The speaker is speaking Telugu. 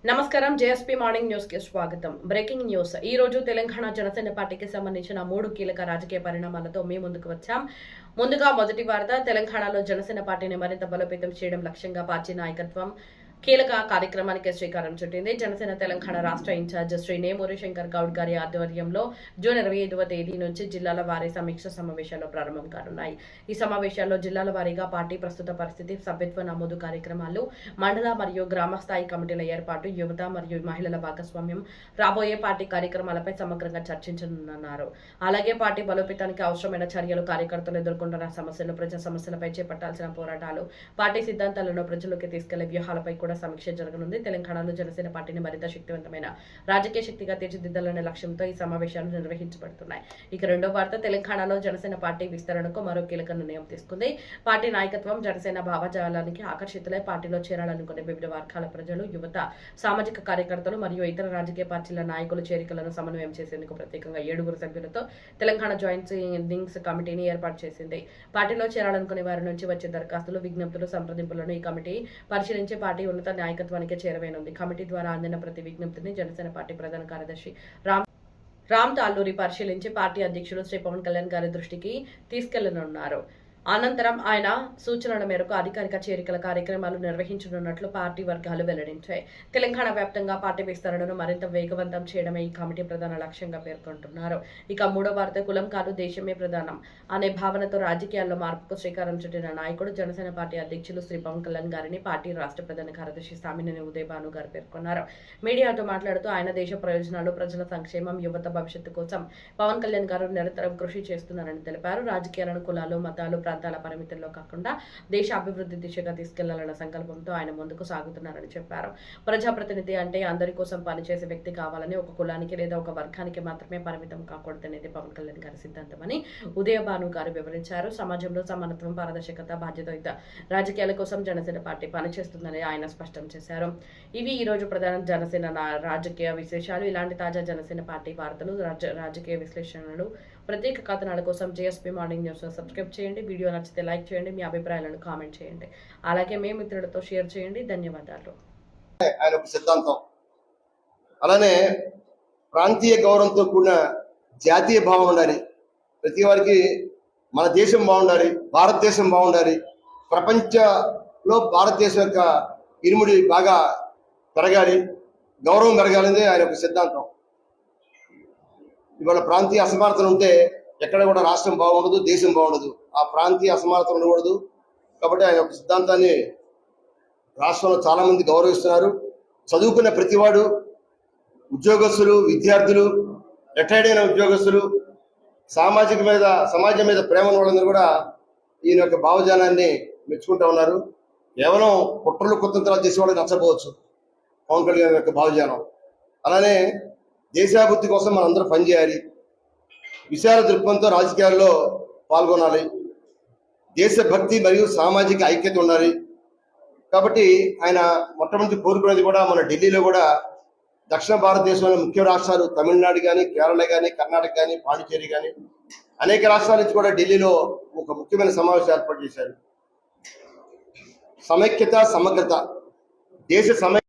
నమస్కారం జేఎస్పీ మార్నింగ్ న్యూస్ కి స్వాగతం. Breaking news. ఈ రోజు తెలంగాణ జనసేన పార్టీకి సంబంధించిన 3 కీలక రాజకీయ పరిణామాలతో మీ ముందుకు వచ్చాం. ముందుగా మొదటి వార్త, తెలంగాణలో జనసేన పార్టీని మరింత బలోపేతం చేయడం లక్ష్యంగా పార్టీ నాయకత్వం కీలక కార్యక్రమానికి శ్రీకారం చుట్టింది. జనసేన తెలంగాణ రాష్ట్ర ఇన్ఛార్జ్ శ్రీ నేమూరి శంకర్ గౌడ్ గారి ఆధ్వర్యంలో జూన్ 25వ తేదీ నుంచి జిల్లాల వారీ సమీక్ష సమావేశాలు ప్రారంభం కానున్నాయి. ఈ సమావేశాల్లో జిల్లాల వారీగా పార్టీ ప్రస్తుత పరిస్థితి, సభ్యత్వ నమోదు కార్యక్రమాలు, మండల మరియు గ్రామ స్థాయి కమిటీల ఏర్పాటు, యువత మరియు మహిళల భాగస్వామ్యం, రాబోయే పార్టీ కార్యక్రమాలపై సమగ్రంగా చర్చించనున్నారు. అలాగే పార్టీ బలోపేతానికి అవసరమైన చర్యలు, కార్యకర్తలు ఎదుర్కొంటున్న సమస్యలు, ప్రజా సమస్యలపై చేపట్టాల్సిన పోరాటాలు, పార్టీ సిద్ధాంతాలను ప్రజల్లోకి తీసుకెళ్లే వ్యూహాలపై కూడా సమీక్ష జరగనుంది. తెలంగాణలో జనసేన పార్టీని మరింత శక్తివంతమైన రాజకీయ శక్తిగా తీర్చిదిద్దాలనే లక్ష్యంతో ఈ సమావేశాలు నిర్వహించబడుతున్నాయి. ఇక రెండో వార్త, తెలంగాణలో జనసేన పార్టీ విస్తరణకు మరో కీలక నిర్ణయం తీసుకుంది. పార్టీ నాయకత్వం జనసేన భావజాలానికి ఆకర్షితులై పార్టీలో చేరాలనుకునే వివిధ వర్గాల ప్రజలు, యువత, సామాజిక కార్యకర్తలు మరియు ఇతర రాజకీయ పార్టీల నాయకుల చేరికలను సమన్వయం చేసేందుకు ప్రత్యేకంగా 7 సభ్యులతో తెలంగాణ జాయింట్ లింక్స్ కమిటీని ఏర్పాటు చేసింది. పార్టీలో చేరాలనుకునే వారి నుంచి వచ్చే దరఖాస్తులు, విజ్ఞప్తులు, సంప్రదింపులను ఈ కమిటీ పరిశీలించి పార్టీ ఉన్నత నాయకత్వానికి చేరవేనుంది. కమిటీ ద్వారా అందిన ప్రతి విజ్ఞప్తిని జనసేన పార్టీ ప్రధాన కార్యదర్శి రామ్ తాల్లూరి పరిశీలించి పార్టీ అధ్యక్షులు శ్రీ పవన్ కళ్యాణ్ గారి దృష్టికి తీసుకెళ్లనున్నారు. అనంతరం ఆయన సూచనల మేరకు అధికారిక చేరికల కార్యక్రమాలు నిర్వహించనున్నట్లు పార్టీ వర్గాలు వెల్లడించాయి. తెలంగాణ వ్యాప్తంగా పార్టీ విస్తరణను మరింత వేగవంతం చేయడమే ఈ కమిటీ ప్రధాన లక్ష్యంగా పేర్కొంటున్నారు. ఇక మూడో వార్త, కులం కాదు దేశమే ప్రధానం అనే భావనతో రాజకీయాల్లో మార్పుకు శ్రీకారం చుట్టిన నాయకుడు జనసేన పార్టీ అధ్యక్షులు శ్రీ పవన్ కళ్యాణ్ గారిని పార్టీ రాష్ట్ర ప్రధాన కార్యదర్శి సామినేని ఉదయ్ భాను గారు పేర్కొన్నారు. మీడియాతో మాట్లాడుతూ ఆయన దేశ ప్రయోజనాలు, ప్రజల సంక్షేమం, యువత భవిష్యత్తు కోసం పవన్ కళ్యాణ్ గారు నిరంతరం కృషి చేస్తున్నారని తెలిపారు. రాజకీయాలను కులాలు, మతాలు, ప్రాంతాల పరిమితుల్లో కాకుండా దేశ అభివృద్ధి దిశగా తీసుకెళ్లాలన్న సంకల్పంతో ఆయన ముందుకు సాగుతున్నారని చెప్పారు. ప్రజాప్రతినిధి అంటే అందరి కోసం పనిచేసే వ్యక్తి కావాలని, ఒక కులానికి లేదా ఒక వర్గానికి మాత్రమే పరిమితం కాకూడదనేది పవన్ కళ్యాణ్ గారి సిద్ధాంతమని ఉదయ భాను గారు వివరించారు. సమాజంలో సమానత్వం, పారదర్శకత, బాధ్యతాయుత రాజకీయాల కోసం జనసేన పార్టీ పనిచేస్తుందని ఆయన స్పష్టం చేశారు. ఇవి ఈ రోజు ప్రధాన జనసేన రాజకీయ విశేషాలు. ఇలాంటి తాజా జనసేన పార్టీ వార్తలు, రాజకీయ విశ్లేషణలు, ప్రత్యేక కథనాల కోసం జేఎస్పీ మార్నింగ్ న్యూస్ సబ్స్క్రైబ్ చేయండి. వీడియో నచ్చితే లైక్ చేయండి, మీ అభిప్రాయాలను కామెంట్ చేయండి. అలాగే మీ మిత్రులతో షేర్ చేయండి. ధన్యవాదాలు. ఆయన ఒక సిద్ధాంతం. అలానే ప్రాంతీయ గౌరవంతో కూడిన జాతీయ భావం ఉండాలి. ప్రతి వారికి మన దేశం బాగుండాలి, భారతదేశం బాగుండాలి, ప్రపంచంలో భారతదేశం యొక్క ఇరుముడి బాగా పెరగాలి, గౌరవం పెరగాలనేది ఆయన ఒక సిద్ధాంతం. ఇవాళ ప్రాంతీయ అసమానతలు ఉంటే ఎక్కడ కూడా రాష్ట్రం బాగుండదు, దేశం బాగుండదు. ఆ ప్రాంతీయ అసమానతలు ఉండకూడదు. కాబట్టి ఆయన ఒక సిద్ధాంతాన్ని రాష్ట్రంలో చాలా మంది గౌరవిస్తున్నారు. చదువుకున్న ప్రతివాడు, ఉద్యోగస్తులు, విద్యార్థులు, రిటైర్డ్ అయిన ఉద్యోగస్తులు, సమాజం మీద ప్రేమ వాళ్ళందరూ కూడా ఈయన యొక్క భావజాలాన్ని మెచ్చుకుంటూ ఉన్నారు. కేవలం కుట్రలు కుతంత్రాలు చేసేవాళ్ళకి నచ్చకపోవచ్చు పవన్ కళ్యాణ్ యొక్క భావజాలం. అలానే దేశాభివృద్ధి కోసం మనందరూ పనిచేయాలి, విశాల దృక్పథంతో రాజకీయాల్లో పాల్గొనాలి, దేశభక్తి మరియు సామాజిక ఐక్యత ఉండాలి. కాబట్టి ఆయన మొట్టమొదటి కోరుకునేది కూడా మన ఢిల్లీలో కూడా దక్షిణ భారతదేశంలోని ముఖ్య రాష్ట్రాలు తమిళనాడు కానీ, కేరళ కానీ, కర్ణాటక కానీ, పాండిచేరి కానీ అనేక రాష్ట్రాల నుంచి కూడా ఢిల్లీలో ఒక ముఖ్యమైన సమావేశం ఏర్పాటు చేశారు. సమైక్యత, సమగ్రత, దేశ